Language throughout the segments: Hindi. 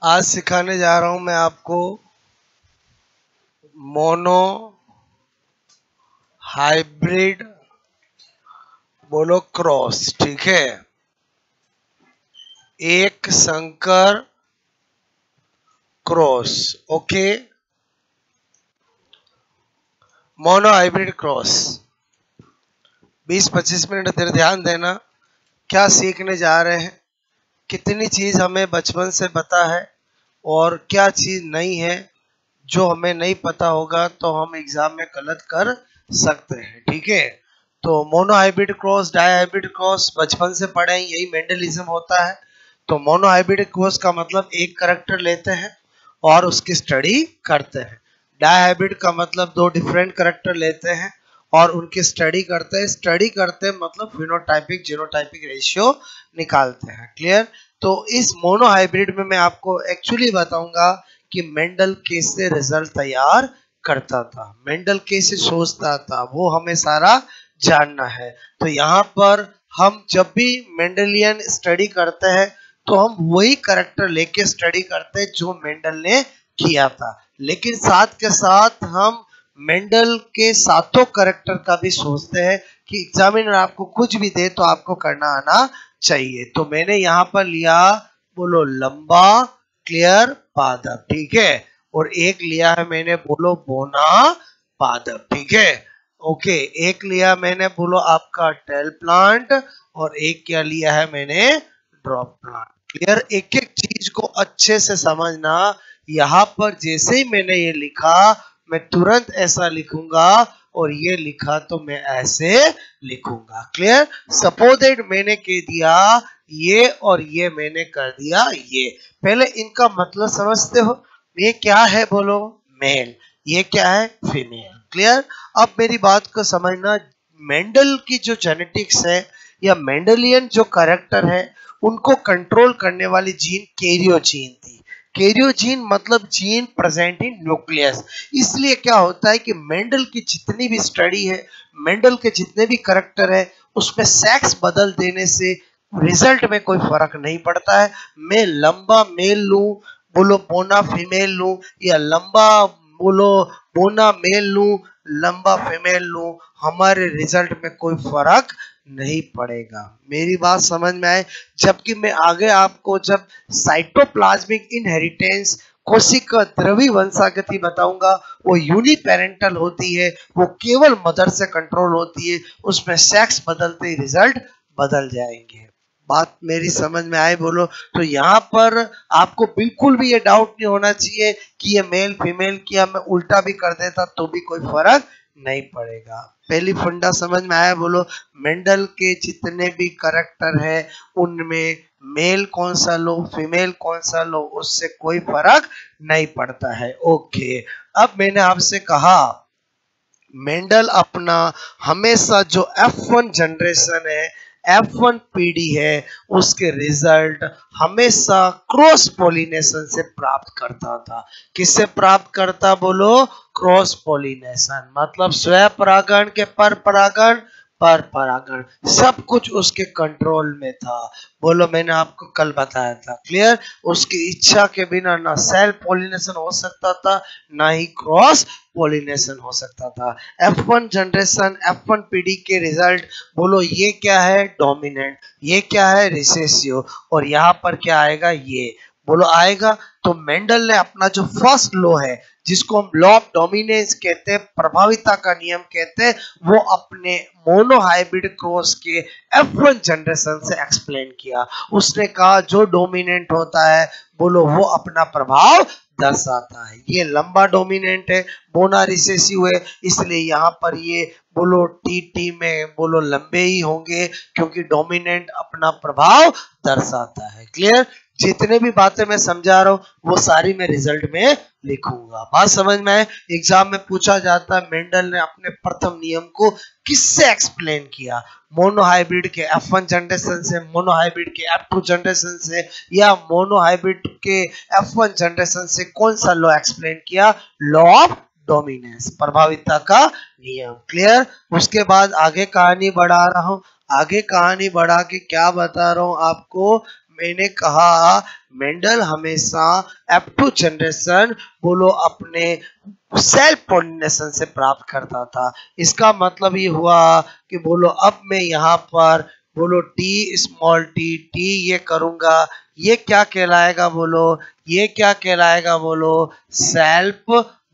आज सिखाने जा रहा हूं मैं आपको मोनो हाइब्रिड बोलो क्रॉस। ठीक है, एक संकर cross. Okay, mono hybrid cross. 20-25 minute इधर ध्यान देना, क्या सीखने जा रहे हैं, कितनी चीज हमें बचपन से पता है और क्या चीज नहीं है जो हमें नहीं पता होगा तो हम एग्जाम में गलत कर सकते हैं। ठीक है, तो monohybrid cross, dihybrid cross बचपन से पढ़े हैं, यही मेंडलिज्म होता है। तो मोनो हाइब्रिड क्रॉस का मतलब एक करैक्टर लेते हैं और उसकी स्टडी करते हैं। डाई हाइब्रिड का मतलब दो डिफरेंट करैक्टर लेते हैं और उनकी स्टडी करते हैं। स्टडी करते हैं मतलब फिनोटाइपिक जीनोटाइपिक रेशियो निकालते हैं। क्लियर? तो इस मोनो हाइब्रिड में मैं आपको एक्चुअली बताऊंगा कि मेंडल कैसे रिजल्ट तैयार करता था, मेंडल कैसे सोचता था, वो हमें सारा जानना है। तो यहाँ पर हम जब भी मेंडलियन स्टडी करते हैं तो हम वही करैक्टर लेके स्टडी करते हैं जो मेंडल ने किया था, लेकिन साथ के साथ हम मेंडल के सातों करैक्टर का भी सोचते हैं कि एग्जामिनर आपको कुछ भी दे तो आपको करना आना चाहिए। तो मैंने यहाँ पर लिया बोलो लंबा क्लियर पादप। ठीक है, और एक लिया है मैंने बोलो बोना पादप। ठीक है, ओके, एक लिया मैंने बोलो आपका टेल प्लांट और एक क्या लिया है मैंने ड्रॉप प्लांट। क्लियर? एक एक चीज को अच्छे से समझना। यहाँ पर जैसे ही मैंने ये लिखा मैं तुरंत ऐसा लिखूंगा और ये लिखा तो मैं ऐसे लिखूंगा। क्लियर? सपोजेड मैंने कह दिया ये और ये मैंने कर दिया ये। पहले इनका मतलब समझते हो, ये क्या है बोलो मेल, ये क्या है फीमेल। क्लियर? अब मेरी बात को समझना, मेंडल की जो जेनेटिक्स है या मेंडलियन जो कैरेक्टर है उनको कंट्रोल करने वाली जीन कैरियो जीन थी। कैरियो जीन मतलब जीन प्रेजेंट इन न्यूक्लियस। इसलिए क्या होता है कि मेंडल की जितनी भी स्टडी है, मेंडल के जितने भी कैरेक्टर है, उसमें सेक्स बदल देने से रिजल्ट में कोई फर्क नहीं पड़ता है। मैं लंबा मेल लूं बोलो बोना फीमेल लूं, या लंबा बोलो बोना मेल लूं लंबा फीमेल लूं, हमारे रिजल्ट में कोई फर्क नहीं पड़ेगा। मेरी बात समझ में आए? जबकि मैं आगे आपको जब साइटोप्लाज्मिक इनहेरिटेंस कोशिका द्रवी वंशागति बताऊंगा, वो यूनिपेरेंटल होती है, वो केवल मदर से कंट्रोल होती है, उसमें सेक्स बदलते ही रिजल्ट बदल जाएंगे। बात मेरी समझ में आए बोलो? तो यहाँ पर आपको बिल्कुल भी ये डाउट नहीं होना चाहिए कि ये मेल फीमेल किया मैं उल्टा भी कर देता तो भी कोई फर्क नहीं पड़ेगा। पहली फंडा समझ में आया बोलो? मेंडल के जितने भी करैक्टर है उनमें मेल कौन सा लो फीमेल कौन सा लो उससे कोई फर्क नहीं पड़ता है। ओके, अब मैंने आपसे कहा मेंडल अपना हमेशा जो F1 जनरेशन है, F1 पीढ़ी है, उसके रिजल्ट हमेशा क्रॉस पोलिनेशन से प्राप्त करता था। किससे प्राप्त करता बोलो? क्रॉस पोलिनेशन, मतलब स्व परागण के पर परागण पर परागण, सब कुछ उसके कंट्रोल में था। बोलो, मैंने आपको कल बताया था। क्लियर? उसकी इच्छा के बिना ना सेल्फ पोलिनेशन हो सकता था, ना ही क्रॉस पोलिनेशन हो सकता था। F1 जनरेशन, F1 पीढ़ी के रिजल्ट बोलो, ये क्या है? डोमिनेंट, ये क्या है? रिसेसिव, और यहाँ पर क्या आएगा? ये बोलो आएगा। तो मेंडल ने अपना जो फर्स्ट लॉ है, जिसको हम लॉ ऑफ डोमिनेंस कहते हैं, प्रभाविता का नियम कहते हैं, वो अपने मोनो हाइब्रिड क्रॉस के F1 जनरेशन से एक्सप्लेन किया। उसने कहा जो डोमिनेंट होता है बोलो वो अपना प्रभाव दर्शाता है। ये लंबा डोमिनेंट है, बोना रिसेसिव है, इसलिए यहाँ पर ये बोलो टी में बोलो लंबे ही होंगे क्योंकि डोमिनेंट अपना प्रभाव दर्शाता है। क्लियर? जितने भी बातें मैं समझा रहा हूं वो सारी मैं रिजल्ट में लिखूंगा। बात समझ में आए? एग्जाम में पूछा जाता है मेंडल ने अपने प्रथम नियम को किससे एक्सप्लेन किया? मोनो हाइब्रिड के F1 जनरेशन से, मोनो हाइब्रिड के F2 जनरेशन से, या मोनो हाइब्रिड के F1 जनरेशन से कौन सा लॉ एक्सप्लेन किया? लॉ ऑफ डोमिनेंस, प्रभाविता का नियम। क्लियर? उसके बाद आगे कहानी बढ़ा रहा हूं। आगे कहानी बढ़ा के क्या बता रहा हूं आपको? मैंने कहा मेंडल हमेशा F2 जनरेशन बोलो अपने सेल्फ पॉलिनेशन से प्राप्त करता था। इसका मतलब ये हुआ कि बोलो अब मैं यहाँ पर बोलो टी स्मॉल टी ये करूंगा, ये क्या कहलाएगा बोलो, ये क्या कहलाएगा बोलो, सेल्फ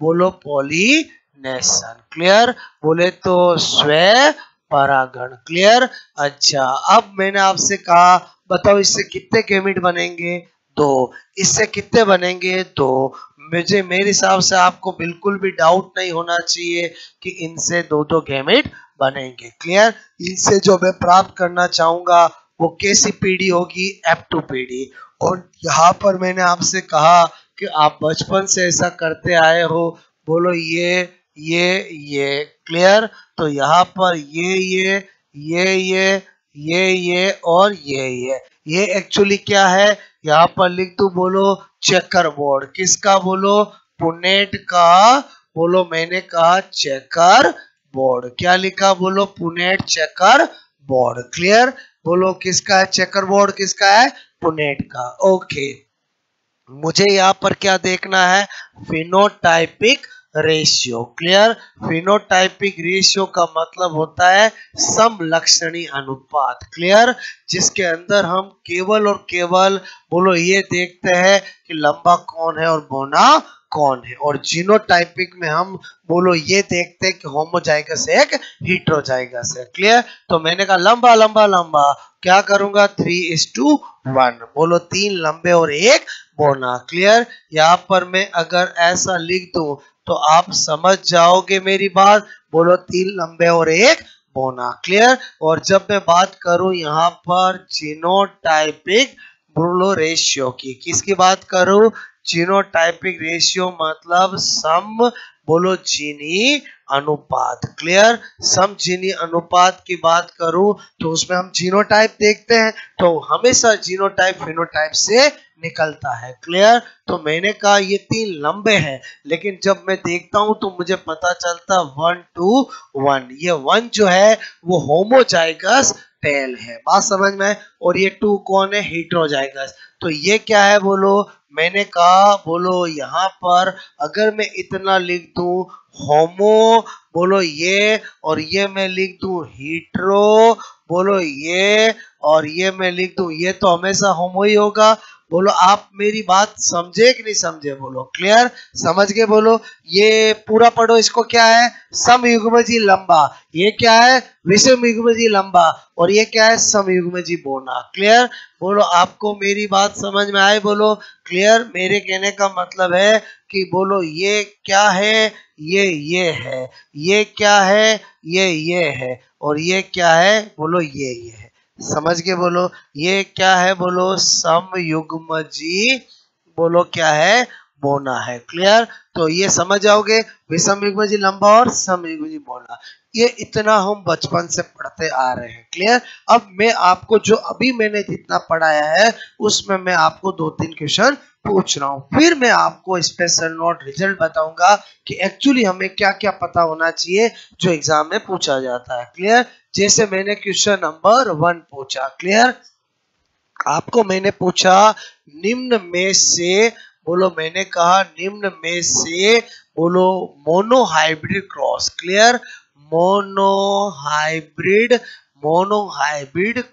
बोलो पॉलिनेशन। क्लियर? बोले तो स्व परागण। क्लियर? अच्छा, अब मैंने आपसे कहा बताओ इससे कितने गैमेट बनेंगे? 2। इससे कितने बनेंगे? 2। मेरे हिसाब से आपको बिल्कुल भी डाउट नहीं होना चाहिए कि इनसे 2 गैमेट बनेंगे। क्लियर? इनसे जो मैं प्राप्त करना चाहूंगा वो कैसी पीढ़ी होगी? F2 पीढ़ी। और यहाँ पर मैंने आपसे कहा कि आप बचपन से ऐसा करते आए हो, बोलो ये। क्लियर? तो यहाँ पर ये और ये एक्चुअली क्या है? यहाँ पर लिख दो बोलो चेकर बोर्ड। किसका बोलो? पुनेट का। बोलो मैंने कहा चेकर बोर्ड। क्या लिखा? बोलो पुनेट चेकर बोर्ड। क्लियर? बोलो किसका है चेकर बोर्ड? किसका है? पुनेट का। ओके, मुझे यहाँ पर क्या देखना है? Phenotypic ratio. Clear? Phenotypic ratio का मतलब होता है समलक्षणी अनुपात। क्लियर? जिसके अंदर हम केवल और केवल बोलो ये देखते हैं कि लंबा कौन है और बौना कौन है, और जीनोटाइपिक में हम बोलो ये देखते हैं कि होमोजाइगस है कि हेटेरोजाइगस है। क्लियर? तो मैंने कहा लंबा लंबा लंबा, क्या करूंगा? 3:1। बोलो 3 लंबे और 1 बौना। क्लियर? यहाँ पर मैं अगर ऐसा लिख दूं तो आप समझ जाओगे मेरी बात। बोलो 3 लंबे और 1 बौना। क्लियर? और जब मैं बात करूं यहाँ पर जीनोटाइपिक बोलो रेशियो की, किसकी बात करूं? जीनोटाइपिक रेशियो मतलब सम बोलो जीनी अनुपात। क्लियर? सम जीनी अनुपात की बात करूं तो उसमें हम जीनोटाइप देखते हैं, तो हमेशा जीनोटाइप फिनोटाइप से निकलता है। क्लियर? तो मैंने कहा ये 3 लंबे हैं, लेकिन जब मैं देखता हूं तो मुझे पता चलता 1:1। ये 1 जो है वो होमोजाइगस टेल है। बात समझ में? और ये 2 कौन है? हेटेरोजाइगस। तो ये क्या है बोलो? मैंने कहा बोलो यहाँ पर अगर मैं इतना लिख दूं होमो बोलो ये, और ये मैं लिख दूं हीट्रो बोलो ये, और ये मैं लिख दूं ये, तो हमेशा होमो ही होगा। बोलो आप मेरी बात समझे कि नहीं समझे? बोलो क्लियर? समझ गए? बोलो ये पूरा पढ़ो। इसको क्या है? समयुग्मजी लंबा। ये क्या है? विषमयुग्मजी लंबा। और ये क्या है? समयुग्मजी बौना। क्लियर? बोलो आपको मेरी बात समझ में आए? बोलो क्लियर? मेरे कहने का मतलब है कि बोलो ये क्या है? ये है। ये क्या है? ये है। और ये क्या है? बोलो ये है। समझ के बोलो ये क्या है? बोलो समयुग्मजी बोलो क्या है? बौना है। क्लियर? तो ये समझ जाओगे विषमयुग्मजी लंबा और समयुग्मजी बौना। ये इतना हम बचपन से पढ़ते आ रहे हैं। क्लियर? अब मैं आपको जो अभी मैंने जितना पढ़ाया है उसमें मैं आपको 2-3 क्वेश्चन पूछ रहा हूँ, फिर मैं आपको स्पेशल नोट रिजल्ट बताऊंगा कि एक्चुअली हमें क्या क्या पता होना चाहिए जो एग्जाम में पूछा जाता है। क्लियर? जैसे मैंने क्वेश्चन नंबर 1 पूछा। क्लियर? आपको मैंने पूछा निम्न में से बोलो, मैंने कहा निम्न में से बोलो monohybrid cross. Clear? Monohybrid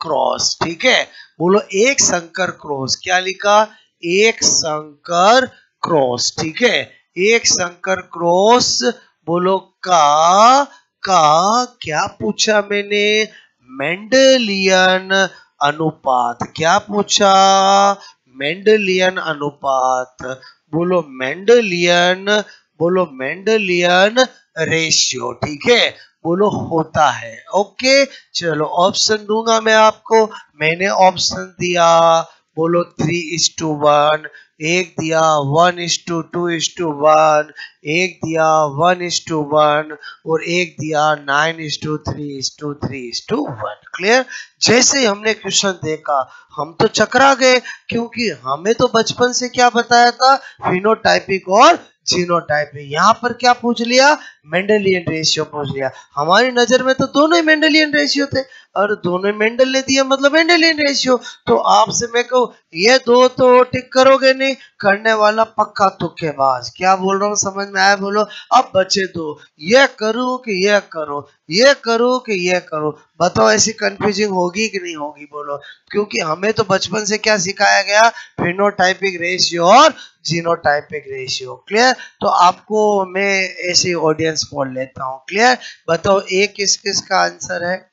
cross. ठीक है? बोलो एक संकर क्रॉस। क्या लिखा? एक संकर क्रॉस। ठीक है? एक संकर क्रॉस बोलो का क्या पूछा मैंने? मेंडलियन अनुपात। क्या पूछा? मेंडलियन अनुपात। बोलो मेंडलियन रेशियो। ठीक है? बोलो होता है। ओके, चलो ऑप्शन दूंगा मैं आपको। मैंने ऑप्शन दिया बोलो 3:1, एक दिया 1:2:1, एक दिया 1:1 और एक दिया 9:3:3:1। क्लियर? जैसे हमने क्वेश्चन देखा हम तो चकरा गए, क्योंकि हमें तो बचपन से क्या बताया था? फिनोटाइपिक और जीनोटाइपिक। यहाँ पर क्या पूछ लिया? मेंडलियन रेशियो पूछ लिया। हमारी नजर में तो दोनों ही मेंडलियन रेशियो थे। और दोनों मेंडल ने दिया मतलब मेंडेलियन रेशियो। तो आपसे मैं कहूँ ये दो तो टिक करोगे नहीं, करने वाला पक्का तुक्केबाज। क्या बोल रहा हूँ समझ में आया? बोलो। अब बचे दो, ये करूँ कि ये करो, ये करूँ कि ये करो। बताओ ऐसी कंफ्यूजिंग होगी कि नहीं होगी? बोलो। क्योंकि हमें तो बचपन से क्या सिखाया गया? फिनोटाइपिक रेशियो और जीनोटाइपिक रेशियो। क्लियर? तो आपको मैं ऐसे ऑडियंस पोल लेता हूँ। क्लियर? बताओ ए किस किस का आंसर है?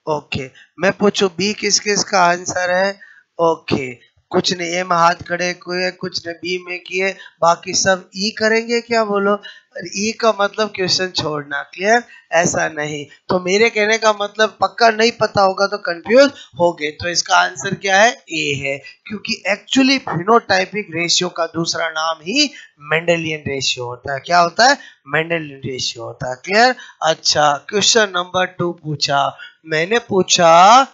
ओके। मैं पूछू बी किस किस का आंसर है? ओके। कुछ ने ए में हाथ खड़े किए, कुछ ने बी में किए, बाकी सब ई करेंगे क्या? बोलो। ई का मतलब क्वेश्चन छोड़ना। क्लियर? ऐसा नहीं। तो मेरे कहने का मतलब पक्का नहीं पता होगा तो कंफ्यूज हो गए। तो इसका आंसर क्या है? ए है। क्योंकि एक्चुअली फिनोटाइपिक रेशियो का दूसरा नाम ही मेंडेलियन रेशियो होता है। क्या होता है? मेंडेलियन रेशियो होता है। क्लियर? अच्छा, क्वेश्चन नंबर 2 पूछा मैंने। पूछा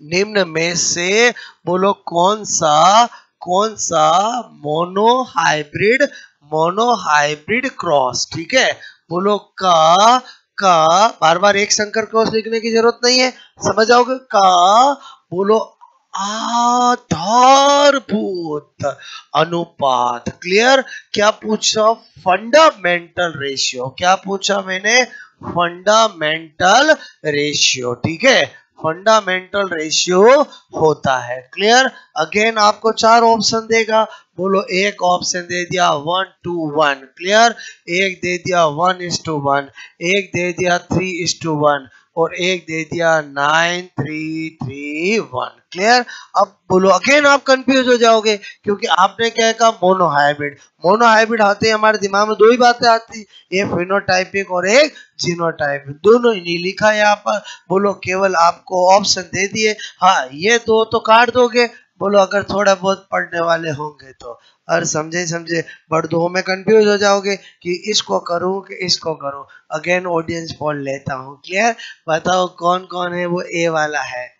निम्न में से बोलो कौन सा मोनोहाइब्रिड क्रॉस, ठीक है? बोलो का बार बार एक संकर क्रॉस लिखने की जरूरत नहीं है, समझ जाओगे। का बोलो आधारभूत अनुपात। क्लियर? क्या पूछा? Fundamental ratio. क्या पूछा मैंने? Fundamental ratio. ठीक है? फंडामेंटल रेशियो होता है। क्लियर? अगेन आपको 4 ऑप्शन देगा। बोलो। एक ऑप्शन दे दिया 1:1। क्लियर? एक दे दिया 1:1, एक दे दिया 3:1 और एक दे दिया 9:3:1। क्लियर? अब बोलो। अगेन आप कंफ्यूज हो जाओगे क्योंकि आपने क्या कहा? मोनोहाइब्रिड आते ही हमारे दिमाग में दो ही बातें आती, एक फिनोटाइपिक और एक जीनोटाइपिक। दोनों ही नहीं लिखा यहाँ पर। बोलो। केवल आपको ऑप्शन दे दिए। हाँ, ये दो तो काट दोगे। बोलो अगर थोड़ा बहुत पढ़ने वाले होंगे तो। और समझे बड़ दो में कंफ्यूज हो जाओगे कि इसको करूं कि इसको करूं। अगेन ऑडियंस पोल लेता हूं। क्लियर? बताओ कौन कौन है वो ए वाला है?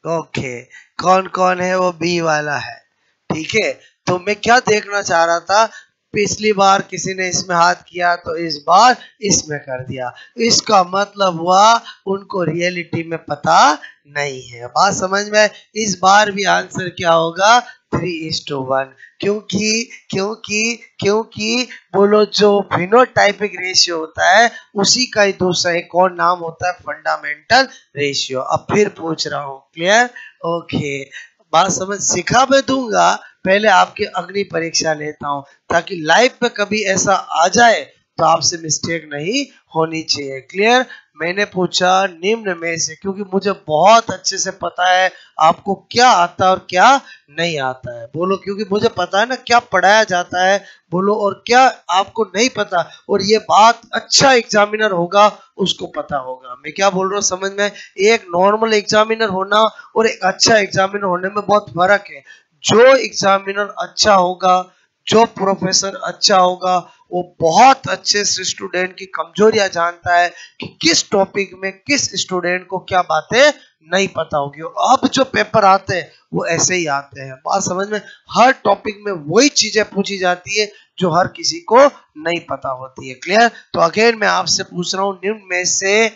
ओके। कौन कौन है वो बी वाला है? ठीक है। तो मैं क्या देखना चाह रहा था, पिछली बार किसी ने इसमें हाथ किया तो इस बार इसमें कर दिया। इसका मतलब हुआ उनको रियलिटी में पता नहीं है। बात समझ में? इस बार भी आंसर क्या होगा? 3:1। क्योंकि क्योंकि क्योंकि बोलो जो फिनोटाइपिक रेशियो होता है उसी का ही दूसरा एक और नाम होता है फंडामेंटल रेशियो। अब फिर पूछ रहा हूँ। क्लियर? ओके। बात समझ? सिखा मैं दूंगा, पहले आपकी अग्नि परीक्षा लेता हूं ताकि लाइफ में कभी ऐसा आ जाए तो आपसे मिस्टेक नहीं होनी चाहिए। क्लियर? मैंने पूछा निम्न में से, क्योंकि मुझे बहुत अच्छे से पता है आपको क्या आता है और क्या नहीं आता है। बोलो। क्योंकि मुझे पता है ना क्या पढ़ाया जाता है। बोलो। और क्या आपको नहीं पता, और ये बात अच्छा एग्जामिनर होगा उसको पता होगा। मैं क्या बोल रहा हूँ समझ में? एक नॉर्मल एग्जामिनर होना और एक अच्छा एग्जामिनर होने में बहुत फर्क है। जो एग्जामिनर अच्छा होगा, जो प्रोफेसर अच्छा होगा, वो बहुत अच्छे से स्टूडेंट की कमजोरियां जानता है कि किस टॉपिक में किस स्टूडेंट को क्या बातें नहीं पता होगी। अब जो पेपर आते हैं वो ऐसे ही आते हैं। बात समझ में? हर टॉपिक में वही चीजें पूछी जाती है जो हर किसी को नहीं पता होती है। क्लियर? तो अगेन मैं आपसे पूछ रहा हूं निम्न में से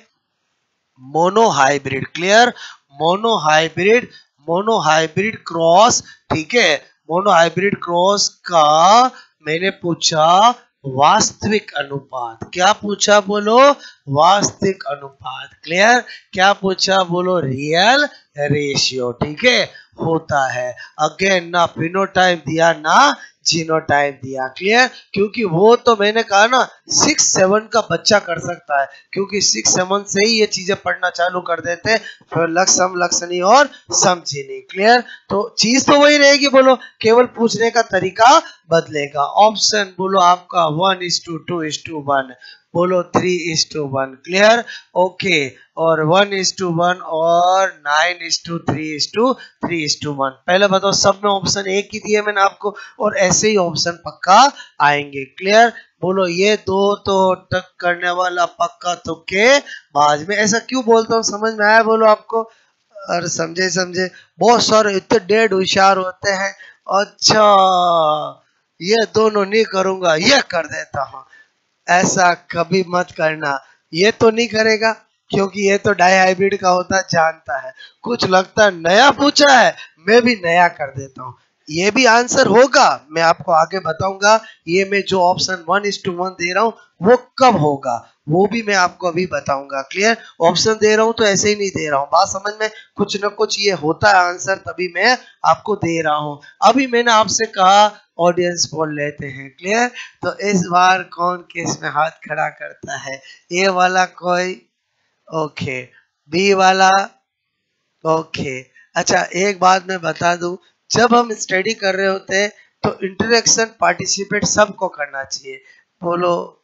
monohybrid. Clear? Monohybrid monohybrid cross, ठीक है? मोनोहाइब्रिड क्रॉस का मैंने पूछा वास्तविक अनुपात। क्या पूछा? बोलो। वास्तविक अनुपात। क्लियर? क्या पूछा? बोलो। Real ratio. ठीक है? होता है। अगेन ना फिनोटाइप दिया ना जीनोटाइप दिया। क्लियर? क्योंकि वो तो मैंने कहा ना 6-7 का बच्चा कर सकता है, क्योंकि 6-7 से ही ये चीजें पढ़ना चालू कर देते हैं, फिर लक्षम लक्षणी और समझिनी। क्लियर? तो चीज तो वही रहेगी। बोलो। केवल पूछने का तरीका बदलेगा। ऑप्शन बोलो आपका 1:2:1। बोलो 3:1। क्लियर? ओके। और 1:1 और 9:3:3:1। पहले बताओ सब में ऑप्शन एक ही दिए मैंने आपको, और ऐसे ही ऑप्शन पक्का आएंगे। क्लियर? बोलो। ये दो तो टक करने वाला पक्का तुक्के बाज में। ऐसा क्यों बोलता हूँ समझ में आया? बोलो आपको। और समझे बहुत सारे इतने डेढ़ होशियार होते हैं। अच्छा, ये दोनों नहीं करूंगा, ये कर देता हूँ। ऐसा कभी मत करना। ये तो नहीं करेगा, क्योंकि ये तो डाई हाइब्रिड का होता जानता है। कुछ लगता है नया पूछा है, मैं भी नया कर देता हूँ। ये भी आंसर होगा, मैं आपको आगे बताऊंगा। ये मैं जो ऑप्शन 1:1 दे रहा हूँ वो कब होगा वो भी मैं आपको अभी बताऊंगा। क्लियर? ऑप्शन दे रहा हूँ तो ऐसे ही नहीं दे रहा हूँ, बात समझ में, कुछ न कुछ ये होता है आंसर, तभी मैं आपको दे रहा हूँ। अभी मैंने आपसे कहा ऑडियंस बोल लेते हैं। क्लियर? तो इस बार कौन किस में हाथ खड़ा करता है? ए वाला कोई? ओके। बी वाला? ओके। अच्छा, एक बात मैं बता दूं, जब हम स्टडी कर रहे होते हैं तो इंटरेक्शन पार्टिसिपेट सबको करना चाहिए। बोलो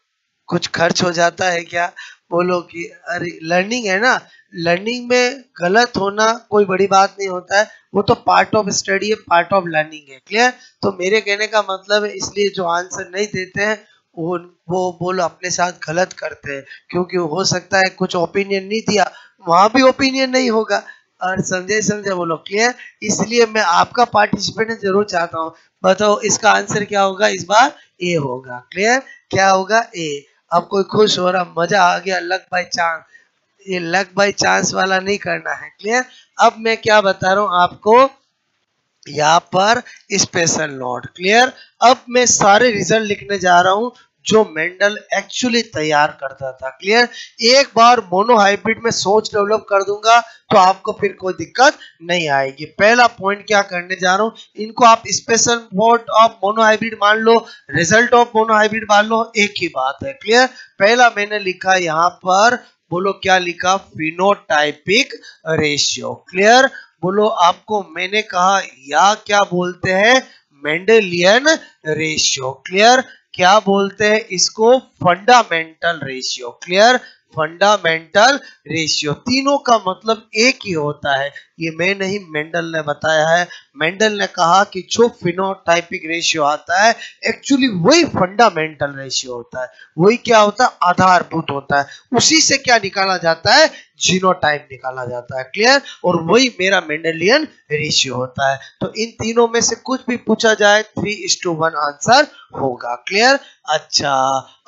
कुछ खर्च हो जाता है क्या? बोलो कि अरे लर्निंग है ना, लर्निंग में गलत होना कोई बड़ी बात नहीं होता है, वो तो पार्ट ऑफ स्टडी है, पार्ट ऑफ लर्निंग है। क्लियर? तो मेरे कहने का मतलब है, इसलिए जो आंसर नहीं देते हैं वो बोलो अपने साथ गलत करते हैं, क्योंकि हो सकता है कुछ ओपिनियन नहीं दिया, वहां भी ओपिनियन नहीं होगा। और समझे बोलो। क्लियर? इसलिए मैं आपका पार्टिसिपेट जरूर चाहता हूँ। बताओ इसका आंसर क्या होगा इस बार? ए होगा। क्लियर? क्या होगा? ए। अब कोई खुश हो रहा, मजा आ गया, लक बाय चांस। ये लक बाय चांस वाला नहीं करना है। क्लियर? अब मैं क्या बता रहा हूँ आपको, यहाँ पर स्पेशल नोट। क्लियर? अब मैं सारे रिजल्ट लिखने जा रहा हूँ जो मेंडल एक्चुअली तैयार करता था। क्लियर? एक बार मोनोहाइब्रिड में सोच डेवलप कर दूंगा तो आपको फिर कोई दिक्कत नहीं आएगी। पहला पॉइंट क्या करने जा रहा हूँ, इनको आप स्पेशल नोट ऑफ मोनोहाइब्रिड मान लो, रिजल्ट ऑफ मोनोहाइब्रिड मान लो, एक ही बात है। क्लियर? पहला मैंने लिखा यहाँ पर, बोलो क्या लिखा? Phenotypic ratio. क्लियर? बोलो आपको मैंने कहा या क्या बोलते हैं? Mendelian ratio. क्लियर? क्या बोलते हैं इसको? Fundamental ratio. Clear? Fundamental ratio. तीनों का मतलब एक ही होता है, ये मैं नहीं, मेंडल ने बताया है। मेंडल ने कहा कि जो फिनोटाइपिक रेशियो आता है एक्चुअली वही फंडामेंटल रेशियो होता है, वही क्या होता है? आधारभूत होता है। उसी से क्या निकाला जाता है? जीनोटाइप निकाला जाता है। क्लियर? और वही मेरा मेंडेलियन रेशियो होता है। तो इन तीनों में से कुछ भी पूछा जाए 3:1 आंसर होगा। क्लियर? अच्छा,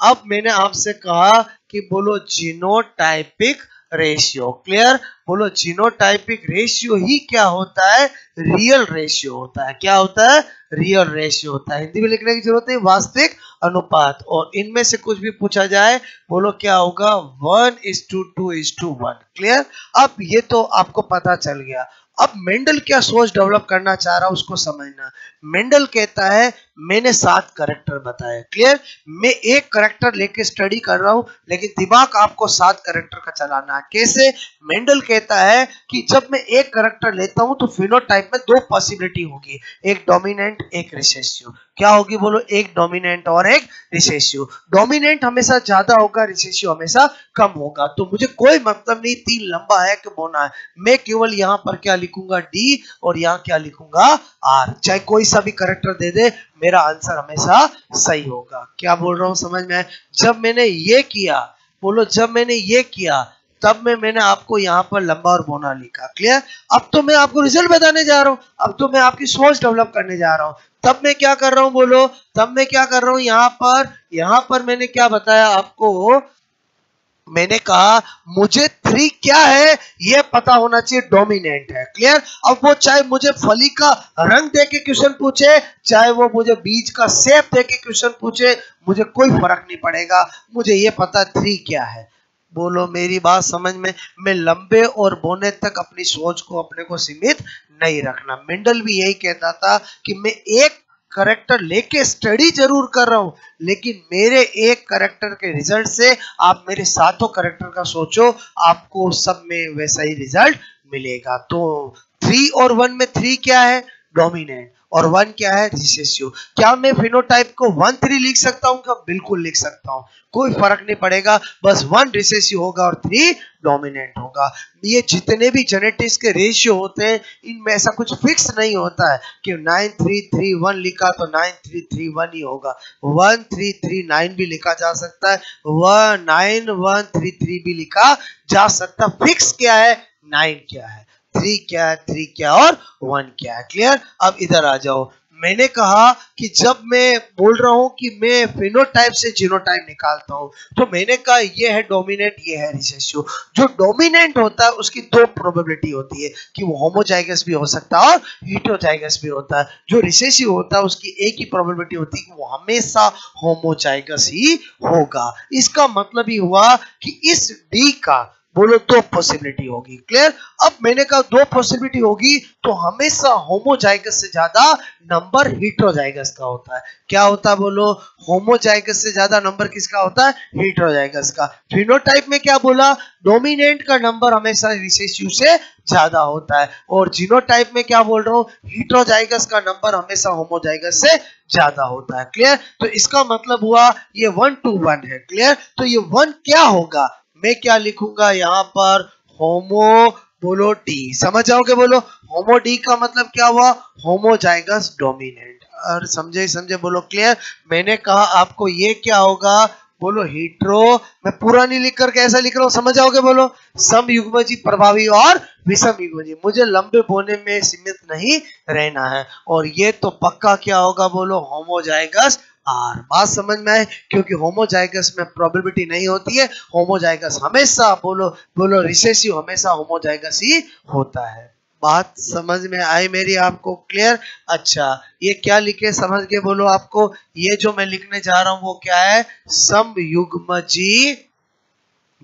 अब मैंने आपसे कहा कि बोलो जीनोटाइपिक रेशियो। क्लियर? बोलो जीनोटाइपिक रेशियो ही क्या होता है? रियल रेशियो होता है। क्या होता है? रियल रेशियो होता है। हिंदी में लिखने की जरूरत नहीं, वास्तविक अनुपात। और इनमें से कुछ भी पूछा जाए, बोलो क्या होगा? 1:2:1। क्लियर? अब ये तो आपको पता चल गया। अब मेंडल क्या सोच डेवलप करना चाह रहा है उसको समझना। मेंडल कहता है मैंने 7 कैरेक्टर बताए। क्लियर? मैं एक कैरेक्टर लेके स्टडी कर रहा हूं, लेकिन दिमाग आपको 7 कैरेक्टर का चलाना है। कैसे? मेंडल कहता है कि जब मैं एक कैरेक्टर लेता हूं तो फिनोटाइप में 2 पॉसिबिलिटी होगी, एक डोमिनेंट एक रिसेसिव। क्या होगी? बोलो, एक डोमिनेंट और एक रिसेसिव। डोमिनेंट हमेशा ज्यादा होगा, रिसेसिव हमेशा कम होगा। तो मुझे कोई मतलब नहीं 3 लंबा है कि बोना है, मैं केवल यहाँ पर क्या लिखूंगा? डी, और यहाँ क्या लिखूंगा? आर। चाहे कोई सा भी कैरेक्टर दे दे, मेरा आंसर हमेशा सही होगा। क्या बोल रहा हूँ समझ में? जब मैंने ये किया, बोलो जब मैंने ये किया, तब मैंने आपको यहाँ पर लंबा और बोना लिखा। क्लियर? अब तो मैं आपको रिजल्ट बताने जा रहा हूँ, अब तो मैं आपकी सोच डेवलप करने जा रहा हूँ। तब मैं क्या कर रहा हूँ? बोलो, तब मैं क्या कर रहा हूँ? यहाँ पर मैंने क्या बताया आपको? मैंने कहा मुझे 3 क्या है ये पता होना चाहिए, डोमिनेंट है। क्लियर? अब वो चाहे मुझे फली का रंग दे के क्वेश्चन पूछे, चाहे वो मुझे बीज का शेप दे के क्वेश्चन पूछे, मुझे कोई फर्क नहीं पड़ेगा, मुझे ये पता 3 क्या है। बोलो मेरी बात समझ में? मैं लंबे और बोने तक अपनी सोच को अपने को सीमित नहीं रखना। मेंडल भी यही कहता था कि मैं एक करेक्टर लेके स्टडी जरूर कर रहा हूं, लेकिन मेरे एक करेक्टर के रिजल्ट से आप मेरे सातों करेक्टर का सोचो, आपको सब में वैसा ही रिजल्ट मिलेगा। तो 3 और 1 में 3 क्या है? डोमिनेंट, और 1 क्या है? रिसेसिव। क्या मैं फिनोटाइप को 1-3 लिख सकता हूं? क्या? बिल्कुल लिख सकता हूं, कोई फर्क नहीं पड़ेगा, बस 1 रिसेसिव होगा और 3 डोमिनेंट होगा। ये जितने भी जेनेटिक्स के रेशियो होते हैं, इनमें ऐसा कुछ फिक्स नहीं होता है कि 9-3-3-1 लिखा तो 9-3-3-1 ही होगा। 1-3-3-9 भी लिखा जा सकता है, 9-1-3-3 भी लिखा जा सकता है। फिक्स क्या है? 9 क्या है, 3 क्या है, 3 क्या और 1 क्या है। क्लियर? अब इधर आ जाओ, मैंने कहा कि जब मैं बोल रहा हूं कि मैं फिनोटाइप से जीनोटाइप निकालता हूं, तो मैंने कहा ये है डोमिनेंट, ये है रिसेसिव। जो डोमिनेंट होता है उसकी दो प्रोबेबिलिटी होती है कि वो होमोजाइगस भी हो सकता है और हेटेरोजाइगस भी होता है। जो रिसेसिव होता है उसकी एक ही प्रोबेबिलिटी होती है कि वो हमेशा होमोजाइगस ही होगा। इसका मतलब ही हुआ कि इस डी का बोलो दो पॉसिबिलिटी होगी। क्लियर? अब मैंने कहा दो पॉसिबिलिटी होगी तो हमेशा होमोजाइगस से ज्यादा नंबर हेटेरोजाइगस का होता है। क्या होता है बोलो? होमोजाइगस से ज्यादा नंबर किसका होता है? हेटेरोजाइगस का। फिनोटाइप में क्या बोला? डोमिनेंट का नंबर हमेशा रिसेसिव से ज्यादा होता है। और जीनोटाइप में क्या बोल रहा हूँ? हेटेरोजाइगस का नंबर हमेशा होमोजाइगस से ज्यादा होता है। क्लियर? तो इसका मतलब हुआ ये 1 to 1 है। क्लियर? तो ये 1 क्या होगा? मैं क्या लिखूंगा यहाँ पर? होमो बोलो डी। समझ जाओगे? बोलो होमो डी का मतलब क्या हुआ? Homozygous dominant. और समझे बोलो क्लियर? मैंने कहा आपको ये क्या होगा? बोलो हेट्रो। मैं पूरा नहीं लिख कर कैसा लिख रहा हूँ समझ जाओगे? बोलो समयुग्मजी प्रभावी और विषम युग्मजी। मुझे लंबे बोने में सीमित नहीं रहना है। और ये तो पक्का क्या होगा? बोलो होमोजाइगस आर। बात समझ में आए? क्योंकि होमोजाइगस में प्रोबेबिलिटी नहीं होती है। होमोजाइगस हमेशा बोलो रिसेसिव हमेशा होमोजाइगस ही होता है। बात समझ में आई मेरी आपको? क्लियर? अच्छा ये क्या लिखे समझ के बोलो आपको? ये जो मैं लिखने जा रहा हूं वो क्या है? समयुग्मजी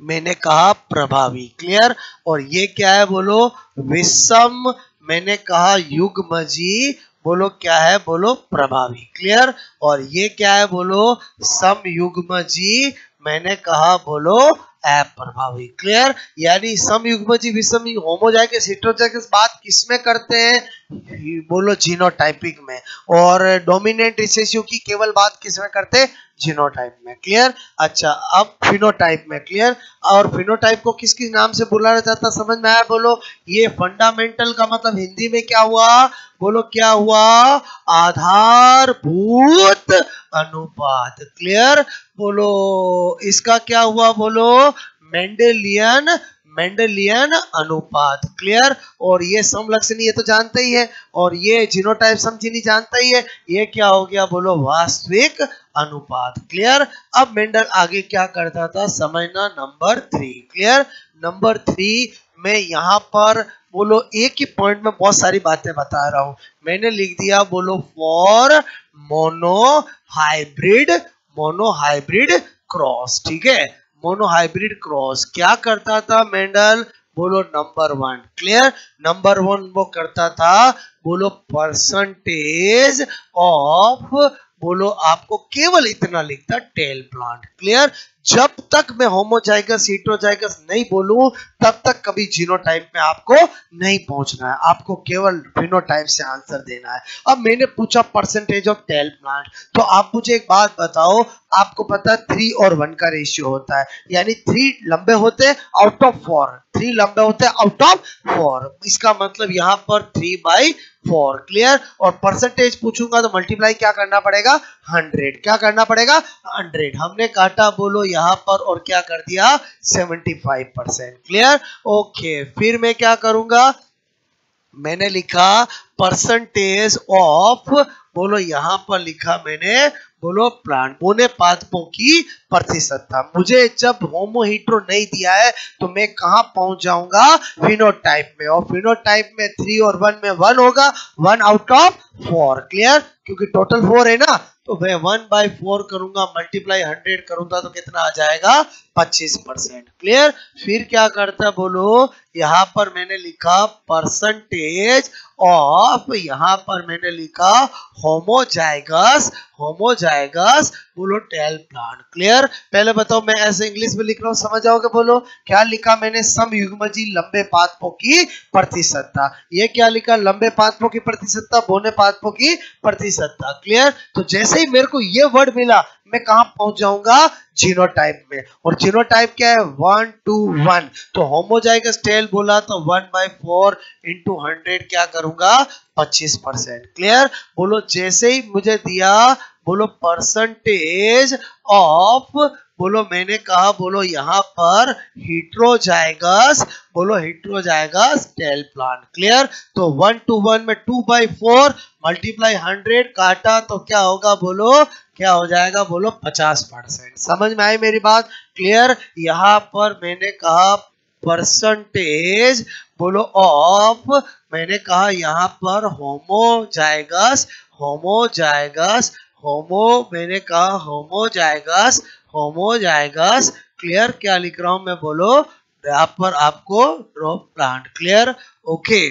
मैंने कहा प्रभावी। क्लियर? और ये क्या है? बोलो विषम मैंने कहा युग्मजी। बोलो क्या है? बोलो प्रभावी। क्लियर? और ये क्या है? बोलो समयुग्मजी मैंने कहा बोलो अप्रभावी। क्लियर? यानी समयुग्मजी विषम होमोजाइगस हेटेरोजाइगस बात किसमें करते हैं? बोलो जीनोटाइपिक में। और डोमिनेंट रिसेसिव की केवल बात किसमें करते हैं? जीनोटाइप में। क्लियर? अच्छा अब फिनोटाइप में। क्लियर? और फिनोटाइप को किस किस नाम से बुलाया जाता समझ में आया? बोलो ये फंडामेंटल का मतलब हिंदी में क्या हुआ? बोलो क्या हुआ? आधारभूत अनुपात। क्लियर? बोलो इसका क्या हुआ? बोलो मेंडेलियन अनुपात। क्लियर? और ये समलक्षणी ये तो जानते ही है। और ये जीनोटाइप समझिनी जानता ही है। ये क्या हो गया? बोलो वास्तविक अनुपात। क्लियर? अब मेंडल आगे क्या करता था समझना। नंबर 3। क्लियर? नंबर 3 में यहाँ पर बोलो एक ही पॉइंट में बहुत सारी बातें बता रहा हूं। मैंने लिख दिया बोलो फॉर मोनोहाइब्रिड क्रॉस। ठीक है? मोनोहाइब्रिड क्रॉस क्या करता था मेंडल? बोलो नंबर 1। क्लियर? नंबर 1 वो करता था बोलो परसेंटेज ऑफ बोलो आपको केवल इतना लिखता टेल प्लांट। क्लियर? जब तक मैं होमोजाइगस हेटेरोजाइगस नहीं बोलूं तब तक कभी जीनोटाइप में आपको नहीं पहुंचना है। आपको केवल फिनोटाइप से आंसर देना है। अब मैंने पूछा परसेंटेज ऑफ टेल प्लांट, तो आप मुझे एक बात बताओ। आपको पता है 3 और 1 का रेशियो होता है, यानी 3 लंबे होते हैं आउट ऑफ 4। 3 लंबे होते हैं आउट ऑफ 4। इसका मतलब यहाँ पर 3/4। क्लियर? और परसेंटेज पूछूंगा तो मल्टीप्लाई क्या करना पड़ेगा? 100। क्या करना पड़ेगा? 100। हमने काटा बोलो यहाँ पर और क्या कर दिया? 75%। क्लियर? ओके फिर मैं क्या करूंगा? मैंने लिखा परसेंटेज ऑफ बोलो यहाँ पर लिखा मैंने बोलो प्लांट बोने पादपों की प्रतिशत था। मुझे जब होमो हीट्रो नहीं दिया है तो मैं कहां पहुंच जाऊंगा? फिनोटाइप में। और फिनोटाइप में 3 और 1 में 1 होगा। 1 आउट ऑफ 4। क्लियर? क्योंकि टोटल 4 है ना, तो मैं 1/4 करूंगा, मल्टीप्लाई 100 करूंगा तो कितना आ जाएगा? 25%। क्लियर? फिर क्या करता बोलो यहाँ पर मैंने लिखा परसेंटेज ऑफ यहाँ पर मैंने लिखा होमोजाइगस बोलो टेल प्लांट। क्लियर? पहले बताओ मैं ऐसे इंग्लिश में लिख रहा हूँ समझ जाओगे? बोलो क्या लिखा मैंने? समयुग्मजी लंबे पादपों की प्रतिशत था। ये क्या लिखा? लंबे पादपों की प्रतिशत था, बोने पादपों की प्रतिशत था। क्लियर? तो जैसे ही मेरे को ये वर्ड मिला मैं कहां पहुंच जाऊंगा? जीनोटाइप में। और जीनोटाइप क्या है? 1 to 1। तो होमोजाइगस टेल बोला तो 1/4 into 100 क्या करूंगा? 25%। क्लियर? बोलो जैसे ही मुझे दिया बोलो परसेंटेज ऑफ बोलो मैंने कहा बोलो यहाँ पर हेट्रोजाइगस, बोलो हेट्रोजाइगस टेल प्लांट। क्लियर? तो 1 to 1 में 2/4 मल्टीप्लाई 100 काटा तो क्या होगा बोलो, क्या हो जाएगा बोलो 50%। समझ में आई मेरी बात? क्लियर? यहाँ पर मैंने कहा परसेंटेज बोलो ऑफ, मैंने कहा यहाँ पर होमोजाइगस, होमोजाइगस, मैंने कहा होमोजाइगस, होमोजाइगस। क्लियर? क्या लिख रहा हूं मैं बोलो, यहाँ पर आपको ड्रॉप प्लांट। क्लियर? ओके,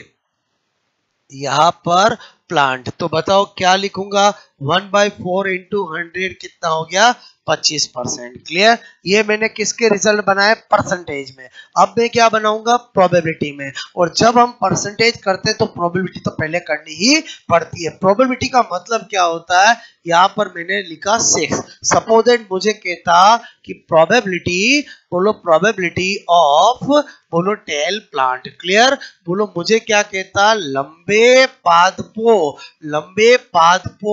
यहाँ पर प्लांट, तो बताओ क्या लिखूंगा, 1/4 इंटू 100 कितना हो गया 25%। क्लियर? ये मैंने किसके रिजल्ट बनाए, परसेंटेज में। अब मैं क्या बनाऊंगा, प्रोबेबिलिटी में। और जब हम परसेंटेज करते हैं तो प्रोबेबिलिटी तो पहले करनी ही पड़ती है। प्रोबेबिलिटी का मतलब क्या होता है, यहाँ पर मैंने लिखा 6। सपोज दैट मुझे कहता कि प्रोबेबिलिटी, बोलो प्रोबेबिलिटी ऑफ, बोलो टेल प्लांट। क्लियर? बोलो मुझे क्या कहता, लंबे पादपों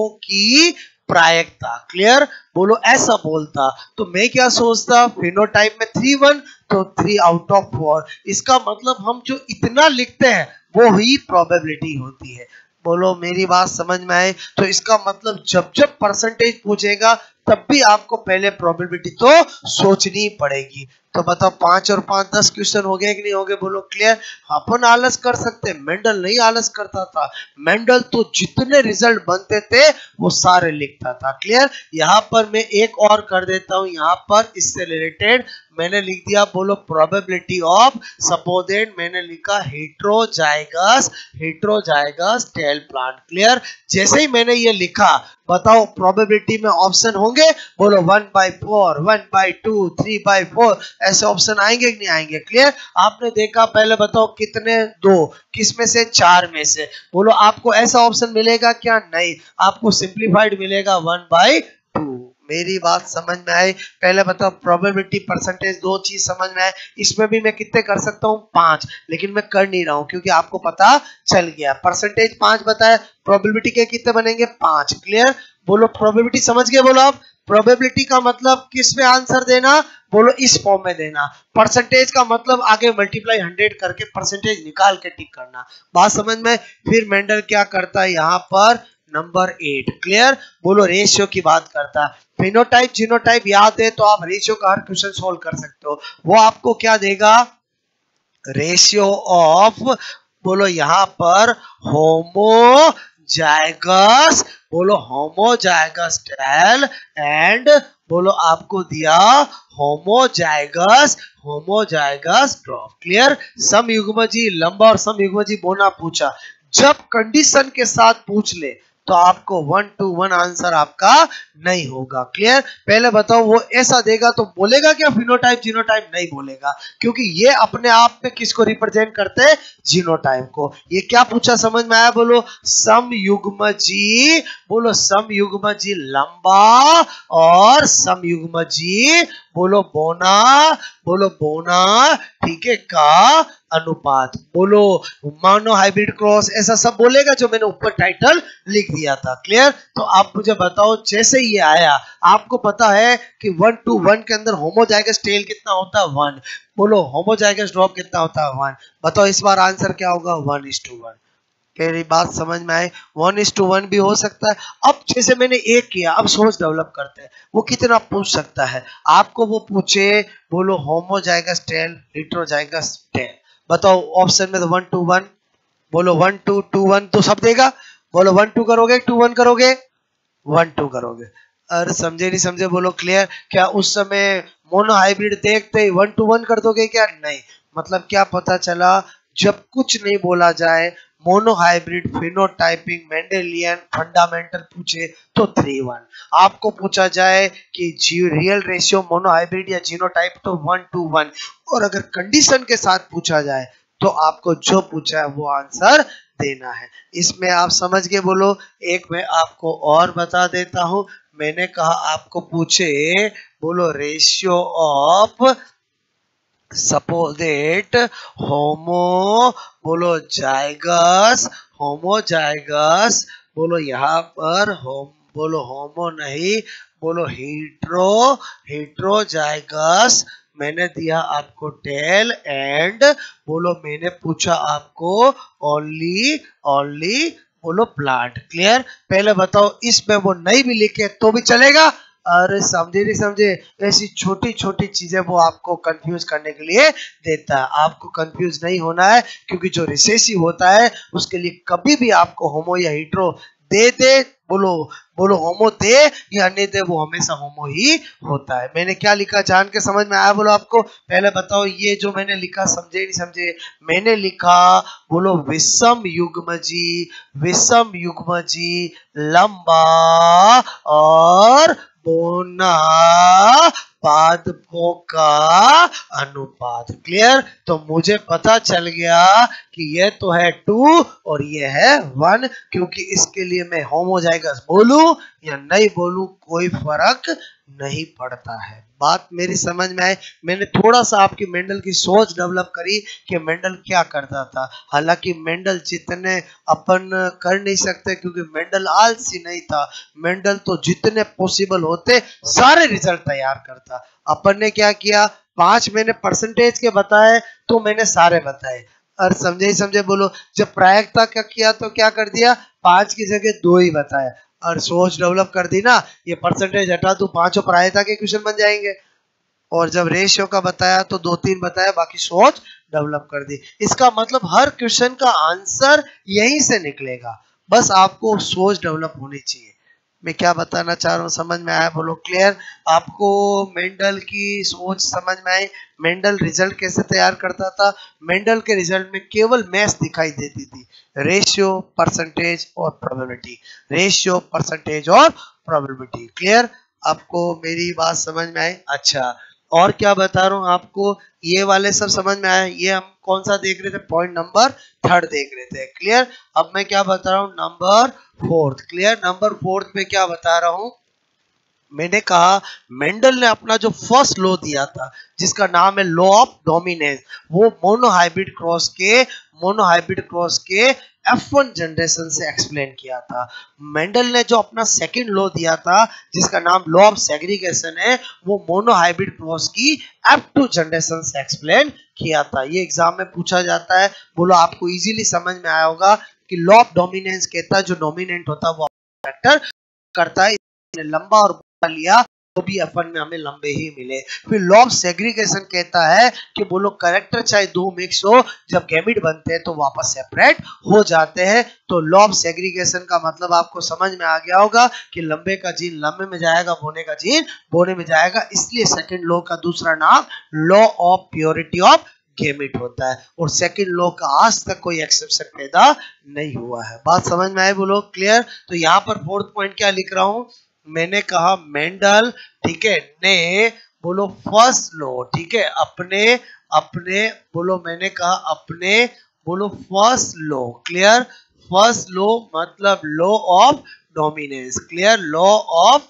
की प्रायिकता। क्लियर? बोलो ऐसा बोलता तो मैं क्या सोचता, फिनोटाइप में 3/1 तो 3 आउट ऑफ 4। इसका मतलब हम जो इतना लिखते हैं वो ही प्रोबेबिलिटी होती है। बोलो मेरी बात समझ में आए? तो इसका मतलब जब जब परसेंटेज पूछेगा तब भी आपको पहले प्रोबेबिलिटी तो सोचनी पड़ेगी। तो बताओ 5 और 5 10 क्वेश्चन हो गए कि नहीं हो गए बोलो। क्लियर? अपन आलस कर सकते, मेंडल नहीं आलस करता था। मेंडल तो जितने रिजल्ट बनते थे वो सारे लिखता था। क्लियर? यहाँ पर मैं एक और कर देता हूँ, यहाँ पर इससे रिलेटेड मैंने लिख दिया बोलो प्रोबेबिलिटी ऑफ, सपोज दैट मैंने लिखा heterozygous, heterozygous tall plant. Clear? जैसे ही मैंने ये लिखा, बताओ प्रोबेबिलिटी में ऑप्शन होंगे बोलो 1/4, 1/2, 3/4, ऐसे ऑप्शन आएंगे कि नहीं आएंगे? क्लियर? आपने देखा, पहले बताओ कितने, 2, किस में से, 4 में से। बोलो आपको ऐसा ऑप्शन मिलेगा क्या? नहीं, आपको सिंप्लीफाइड मिलेगा 1/2। मेरी बात समझ में आई? पहले बताओ प्रोबेबिलिटी परसेंटेज, दो चीज समझ में आए। इसमें भी मैं कितने कर सकता हूँ, 5, लेकिन मैं कर नहीं रहा हूँ क्योंकि आपको पता चल गया। परसेंटेज 5 बताया, प्रोबेबिलिटी के कितने बनेंगे, 5। क्लियर? बोलो प्रोबेबिलिटी समझ गए? बोलो आप, प्रोबेबिलिटी का मतलब किस में आंसर देना, बोलो इस फॉर्म में देना। परसेंटेज का मतलब आगे मल्टीप्लाई 100 करके परसेंटेज निकाल के टिक करना। बात समझ में? फिर मेंडल क्या करता है यहाँ पर, नंबर 8। क्लियर? बोलो रेशियो की बात करता है। फिनोटाइप जीनोटाइप याद है तो आप रेशियो का हर क्वेश्चन सोल्व कर सकते हो। वो आपको क्या देगा, रेशियो ऑफ, बोलो यहाँ पर होमोजाइगस, बोलो होमोजाइगस टेल एंड, बोलो आपको दिया होमोजाइगस, होमोजाइगस ड्रॉप। क्लियर? समयुग्मजी लंबा और समयुग्मजी बोना पूछा, जब कंडीशन के साथ पूछ ले तो आपको 1 to 1 आंसर आपका नहीं होगा। क्लियर? पहले बताओ वो ऐसा देगा तो बोलेगा क्या फिनोटाइप जीनोटाइप? नहीं बोलेगा, क्योंकि ये अपने आप में किसको रिप्रेजेंट करते हैं, जीनोटाइप को। ये क्या पूछा समझ में आया? बोलो समयुग्मजी, बोलो समयुग्मजी लंबा और समयुग्मजी, बोलो बोना, बोलो बोना, ठीक है, का अनुपात। बोलो मोनो हाइब्रिड क्रॉस, ऐसा सब बोलेगा जो मैंने ऊपर टाइटल लिख दिया था। क्लियर? तो आप मुझे बताओ, जैसे ये आया, आपको पता है कि 1 to 1 के अंदर होमोजाइगस टेल कितना होता है, 1। बोलो होमोजाइगस ड्रॉप कितना होता है, 1। बताओ इस बार आंसर क्या होगा, 1:1। मेरी बात समझ में आए? 1:1 भी हो सकता है। अब जैसे मैंने एक किया, अब सोच डेवलप करते हैं, वो कितना पूछ सकता है आपको। वो पूछे बोलो होमोजाइगस टेल, हेट्रोजाइगस टेल, बताओ ऑप्शन में तो 1 to 1, बोलो 1 to 2 1 तो सब देगा। बोलो 1 2 करोगे, 2 1 करोगे, 1 2 करोगे। अरे समझे नहीं समझे? बोलो क्लियर? क्या उस समय मोनो हाइब्रिड देखते ही 1 to 1 कर दोगे क्या? नहीं। मतलब क्या पता चला, जब कुछ नहीं बोला जाए, mono hybrid, phenotyping, Mendelian, fundamental पूछे तो 3:1। आपको पूछा जाए कि रियल रेशियो मोनो हाइब्रिड या जीनोटाइप तो 1 to 1। और अगर कंडीशन के साथ पूछा जाए तो आपको जो पूछा है वो आंसर देना है। इसमें आप समझ गए? बोलो एक मैं आपको और बता देता हूं। मैंने कहा आपको पूछे बोलो रेशियो ऑफ, सपोज दैट होमो, बोलो जाइगस, होमोजाइगस, बोलो यहाँ पर होम, बोलो होमो नहीं, बोलो हीट्रो, हीट्रोजाइगस। मैंने दिया आपको टेल एंड बोलो मैंने पूछा आपको ओनली ओनली बोलो प्लांट। क्लियर? पहले बताओ इसमें वो नहीं भी लिखे तो भी चलेगा? अरे समझे नहीं समझे? ऐसी छोटी छोटी चीजें वो आपको कंफ्यूज करने के लिए देता है। आपको कंफ्यूज नहीं होना है, क्योंकि जो रिसेसिव होता है उसके लिए कभी भी आपको होमो या हीट्रो दे बोलो बोलो होमो दे या नहीं दे, वो हमेशा होमो ही होता है। मैंने क्या लिखा जान के समझ में आया बोलो आपको? पहले बताओ ये जो मैंने लिखा समझे नहीं समझे? मैंने लिखा बोलो विषम युग्म जी लंबा और बोना पादपों का अनुपात। क्लियर? तो मुझे पता चल गया कि ये तो है 2 और ये है 1, क्योंकि इसके लिए मैं होमोजाइगस बोलूं या नहीं बोलूं कोई फर्क नहीं पड़ता है। बात मेरी समझ में आई? मैंने थोड़ा सा आपकी मेंडल की सोच डेवलप करी कि मेंडल क्या करता था। हालांकि मेंडल जितने अपन कर नहीं सकते, क्योंकि मेंडल आलसी नहीं था। मेंडल तो जितने पॉसिबल होते सारे रिजल्ट तैयार करता। अपन ने क्या किया, 5 मैंने परसेंटेज के बताए तो मैंने सारे बताए। और समझे ही समझे बोलो? जब प्रायिकता का किया तो क्या कर दिया, 5 की जगह 2 ही बताया। और सोच डेवलप कर दी ना, ये परसेंटेज हटा दो, 5 प्रायिकता के क्वेश्चन बन जाएंगे। और जब रेशियो का बताया तो 2-3 बताया, बाकी सोच डेवलप कर दी। इसका मतलब हर क्वेश्चन का आंसर यहीं से निकलेगा, बस आपको सोच डेवलप होनी चाहिए। मैं क्या बताना चाह रहा हूँ समझ में आया बोलो? क्लियर? आपको मेंडल की सोच समझ में आई? मेंडल रिजल्ट कैसे तैयार करता था? मेंडल के रिजल्ट में केवल मैथ्स दिखाई देती थी, रेशियो, परसेंटेज और प्रोबेबिलिटी, रेशियो, परसेंटेज और प्रोबेबिलिटी। क्लियर? आपको मेरी बात समझ में आई? अच्छा, और क्या बता रहा हूँ आपको, ये वाले सब समझ में आया? ये हम कौन सा देख रहे थे? पॉइंट नंबर 3 देख रहे थे। क्लियर? अब मैं क्या बता रहा हूँ, नंबर 4। क्लियर? नंबर 4 पे क्या बता रहा हूँ, मैंने कहा मेंडल ने अपना जो फर्स्ट लॉ दिया था जिसका नाम है लॉ ऑफ डोमिनेंस, वो मोनोहाइब्रिड क्रॉस के F1 जनरेशन से एक्सप्लेन किया था। मेंडल ने जो अपना सेकंड लॉ दिया था जिसका नाम लॉ ऑफ सेग्रीगेशन है, वो मोनोहाइब्रिड क्रॉस की F2 जनरेशन से एक्सप्लेन किया था। ये एग्जाम में पूछा जाता है। बोलो आपको इजीली समझ में आया होगा कि लॉ ऑफ डोमिनेंस कहता है जो डोमिनेंट होता है वो फैक्टर करता है। लंबा और लिया तो भी F1 में हमें लंबे ही मिले। फिर लॉ ऑफ सेग्रीगेशन कहता है कि बोलो कैरेक्टर चाहे 2 मिक्स हो, जब गैमीट बनते हैं तो वापस सेपरेट हो जाते हैं। तो लॉ ऑफ सेग्रीगेशन का मतलब आपको समझ में आ गया होगा कि लंबे का जीन लंबे में जाएगा, बोने का जीन बोने में जाएगा। इसलिए सेकंड लॉ का दूसरा नाम law of purity of gamete होता है। और सेकंड लॉ का आज तक कोई एक्सेप्शन पैदा नहीं हुआ है। बात समझ में आए बोलो? क्लियर? तो यहाँ पर 4th पॉइंट क्या लिख रहा हूँ, मैंने कहा मेंडल, ठीक है, ने बोलो फर्स्ट लॉ, ठीक है, अपने अपने बोलो, मैंने कहा अपने बोलो first law. Clear? First law मतलब law of dominance. Clear? Law of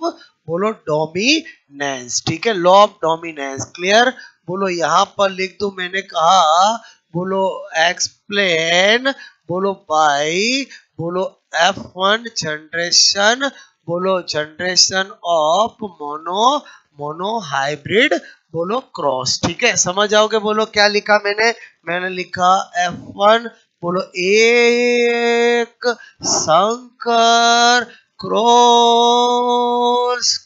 बोलो डोमिनेंस, ठीक है, लॉ ऑफ डोमिनेंस। क्लियर? बोलो यहाँ पर लिख दो, मैंने कहा बोलो एक्सप्लेन बोलो बाय बोलो F1 जनरेशन बोलो जनरेशन ऑफ मोनो हाइब्रिड बोलो क्रॉस। ठीक है, समझ आओगे? बोलो क्या लिखा मैंने लिखा F1 बोलो एक संकर क्रॉस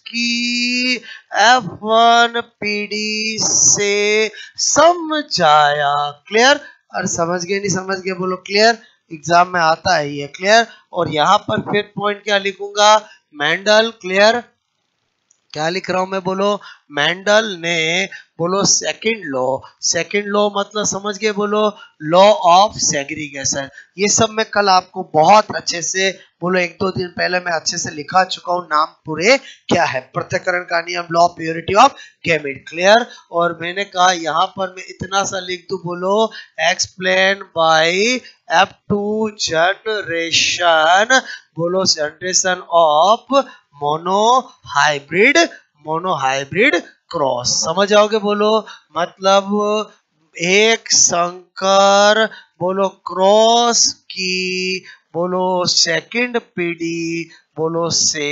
की F1 पीडी से समझाया। क्लियर? और समझ गए नहीं समझ गए बोलो? क्लियर? एग्जाम में आता है ये। क्लियर? और यहाँ पर 5th पॉइंट क्या लिखूंगा, मेंडल। क्लियर? क्या लिख रहा हूं मैं बोलो? मेंडल ने बोलो सेकंड लॉ मतलब समझ गए बोलो? Law of segregation. ये सब मैं कल आपको बहुत अच्छे से बोलो 1-2 दिन पहले मैं अच्छे से लिखा चुका हूं। नाम पूरे क्या है, पृथक्करण का नियम, law of purity of gamete. Clear? और मैंने कहा यहाँ पर मैं इतना सा लिख दूं बोलो एक्सप्लेन बाय F2 जनरेशन बोलो जनरेशन ऑफ मोनोहाइब्रिड क्रॉस। समझ आओगे बोलो? मतलब एक संकर बोलो क्रॉस की बोलो सेकंड पीडी, बोलो से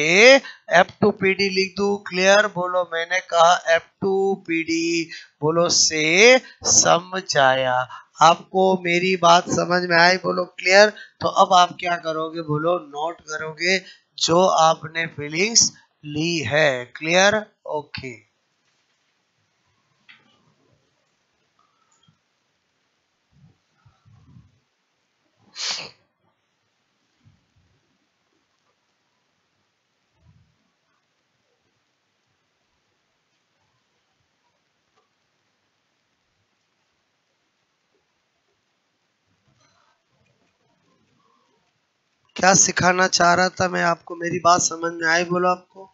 F2PD लिख दू, क्लियर, बोलो मैंने कहा F2PD, बोलो से समझाया। आपको मेरी बात समझ में आई, बोलो क्लियर। तो अब आप क्या करोगे, बोलो नोट करोगे जो आपने फीलिंग्स ली है, क्लियर, ओके। क्या सिखाना चाह रहा था मैं आपको, मेरी बात समझ में आई, बोलो आपको।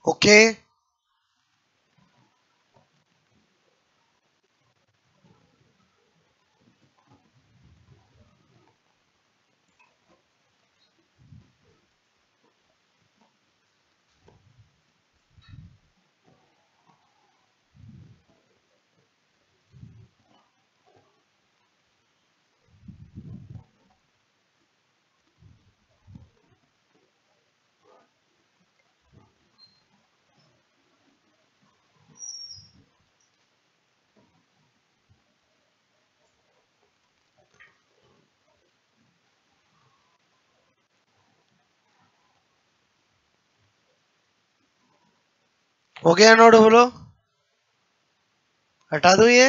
ओके, हो गया नोट, बोलो हटा दूं ये।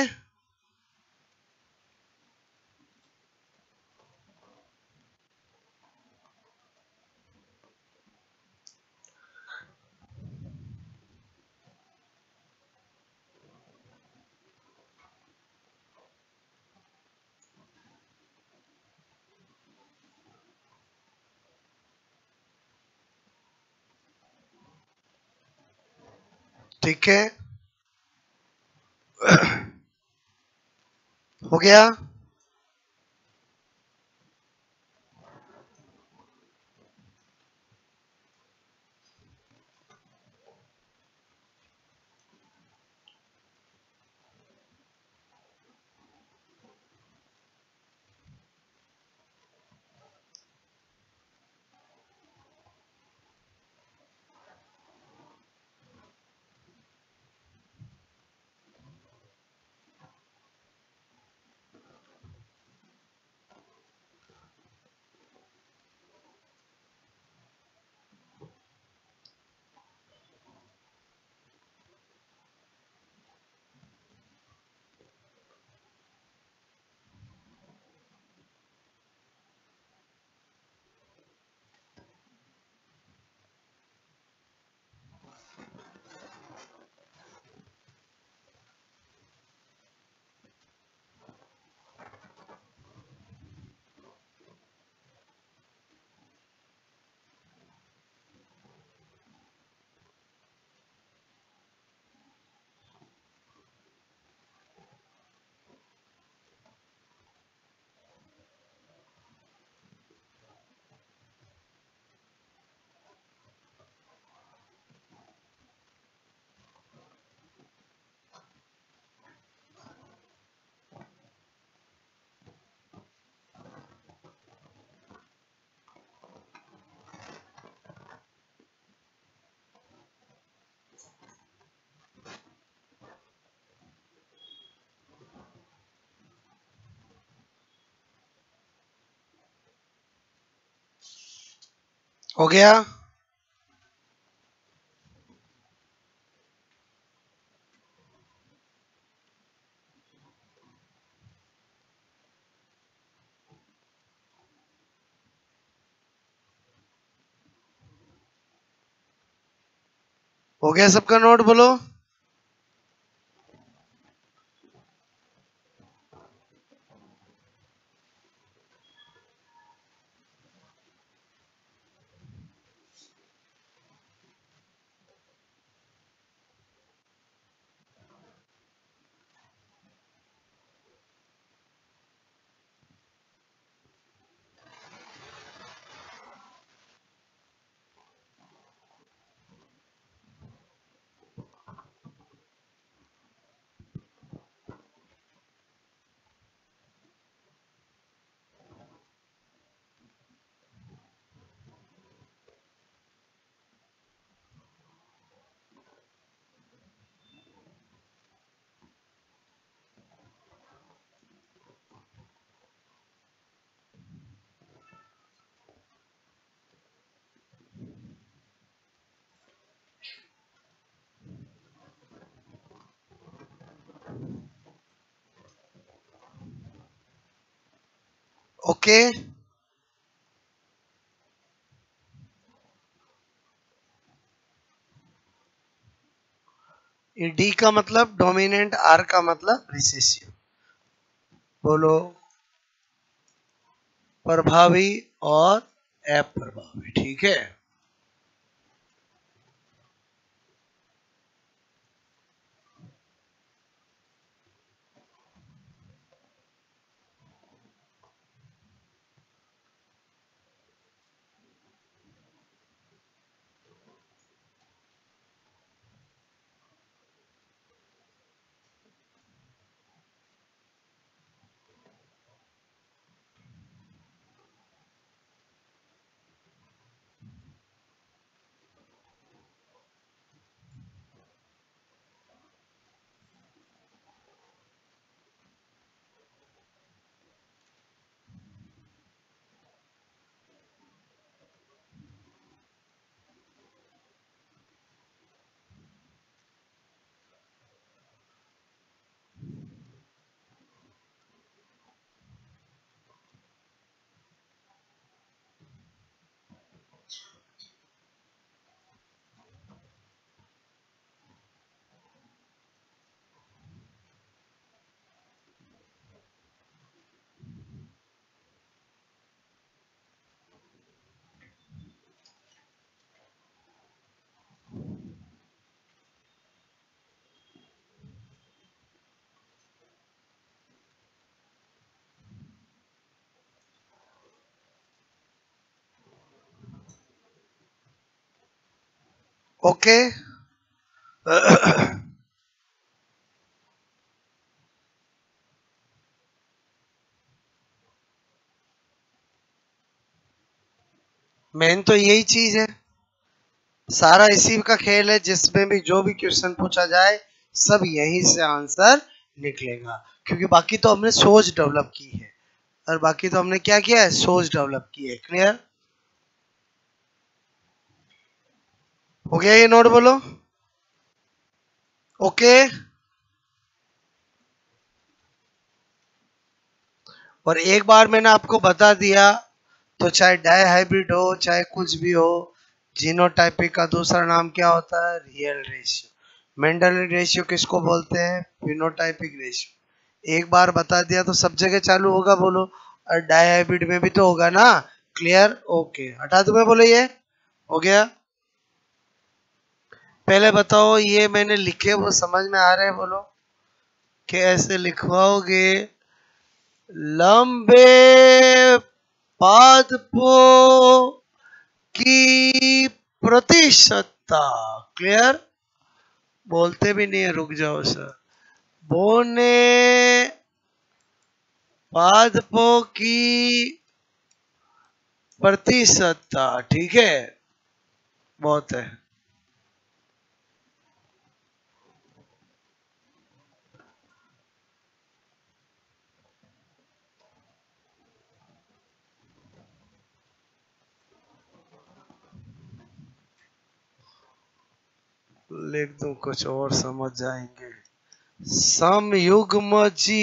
ठीक है, हो गया। हो गया? हो गया सबका नोट बोलो। ओके। डी का मतलब डोमिनेंट, आर का मतलब रिसेसिव। बोलो प्रभावी और अप्रभावी। ठीक है। ओके। मेन तो यही चीज है, सारा इसी का खेल है। जिसमें भी जो भी क्वेश्चन पूछा जाए सब यहीं से आंसर निकलेगा, क्योंकि बाकी तो हमने सोच डेवलप की है। और बाकी तो हमने क्या किया है, सोच डेवलप की है। क्लियर? हो गया ये नोट बोलो। ओके। और एक बार मैंने आपको बता दिया, तो चाहे डाई हाइब्रिड हो चाहे कुछ भी हो, जीनोटाइपिक का दूसरा नाम क्या होता है, रियल रेशियो। मेंडल रेशियो किसको बोलते हैं, फिनोटाइपिक रेशियो। एक बार बता दिया तो सब जगह चालू होगा बोलो। और डाई हाइब्रिड में भी तो होगा ना। क्लियर? ओके, हटा दूं मैं बोलो ये। हो गया? पहले बताओ ये मैंने लिखे वो समझ में आ रहे हैं बोलो, कि ऐसे लिखवाओगे लंबे पादपों की प्रतिशतता। क्लियर? बोलते भी नहीं है, रुक जाओ सर। बोने पादपों की प्रतिशतता। ठीक है, बहुत है। लिख दूं कुछ और समझ जाएंगे। समयुग्म जी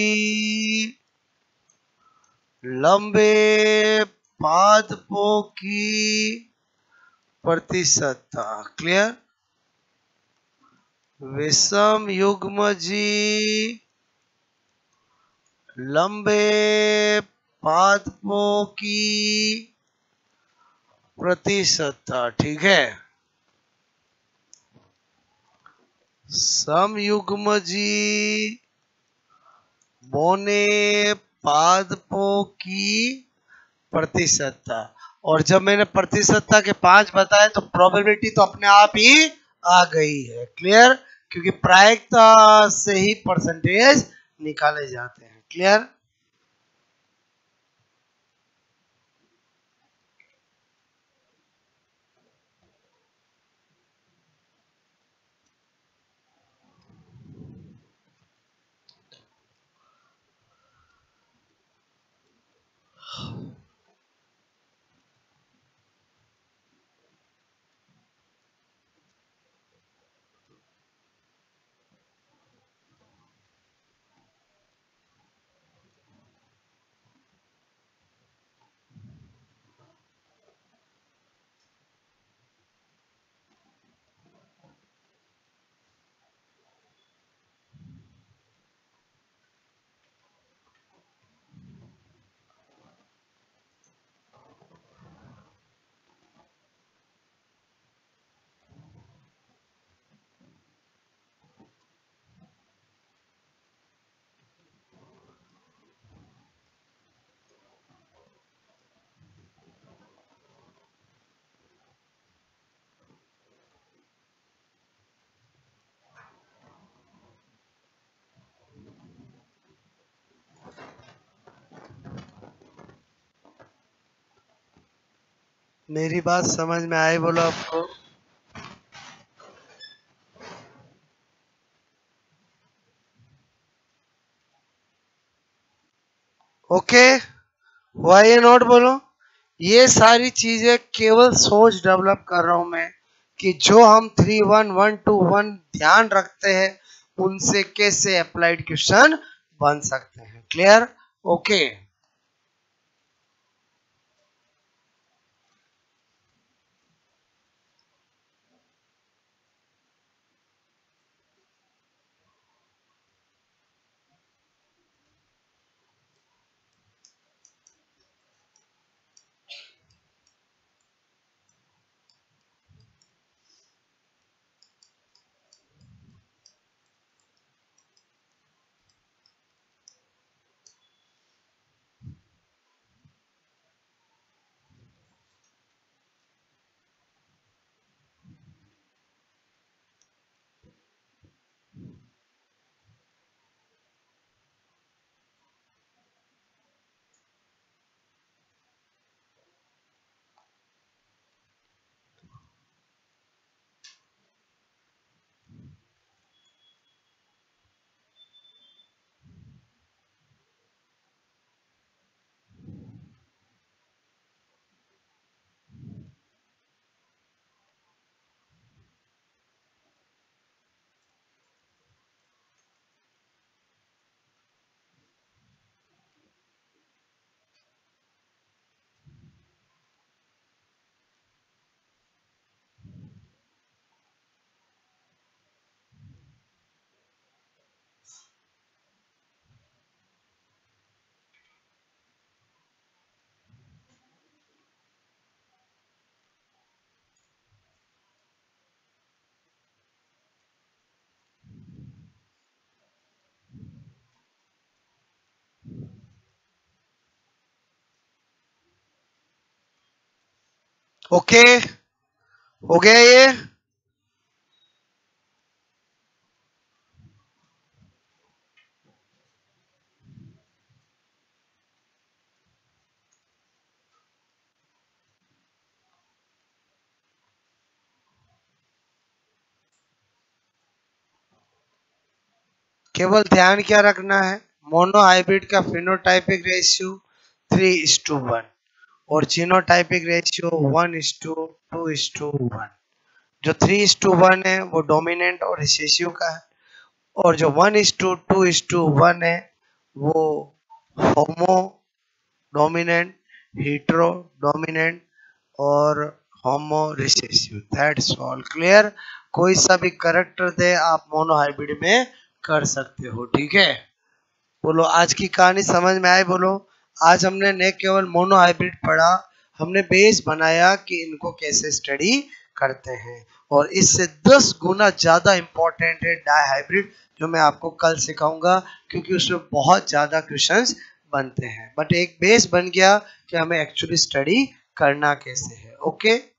लंबे पादपों की प्रतिशतता। क्लियर। विषम युग्म जी लंबे पादपों की प्रतिशतता। ठीक है। समयुग्म जी बौने पादपों की प्रतिशतता। और जब मैंने प्रतिशतता के 5 बताए तो प्रोबेबिलिटी तो अपने आप ही आ गई है। क्लियर। क्योंकि प्रायिकता से ही परसेंटेज निकाले जाते हैं। क्लियर। मेरी बात समझ में आई बोलो आपको? ओके। वाई नॉट बोलो। ये सारी चीजें केवल सोच डेवलप कर रहा हूं मैं कि जो हम 3-1-1-2-1 ध्यान रखते हैं उनसे कैसे अप्लाइड क्वेश्चन बन सकते हैं। क्लियर। ओके। ओके। हो गया ये। केवल ध्यान क्या रखना है, मोनो हाइब्रिड का फिनोटाइपिक रेशियो 3:1 और जीनोटाइपिक रेशियो 1:2:1। जो 3:1 है वो डोमिनेंट और रिसेसिव का है, और जो 1:2:1 है वो होमो डोमिनेंट, हीट्रो डोमिनेंट और होमो रिसेसिव। That's all clear. कोई सा भी करेक्टर दे आप मोनो हाइब्रिड में कर सकते हो, ठीक है। बोलो आज की कहानी समझ में आई? बोलो आज हमने न केवल मोनो हाइब्रिड पढ़ा, हमने बेस बनाया कि इनको कैसे स्टडी करते हैं, और इससे 10 गुना ज्यादा इंपॉर्टेंट है डाई हाइब्रिड, जो मैं आपको कल सिखाऊंगा, क्योंकि उसमें बहुत ज्यादा क्वेश्चंस बनते हैं। बट एक बेस बन गया कि हमें एक्चुअली स्टडी करना कैसे है। ओके।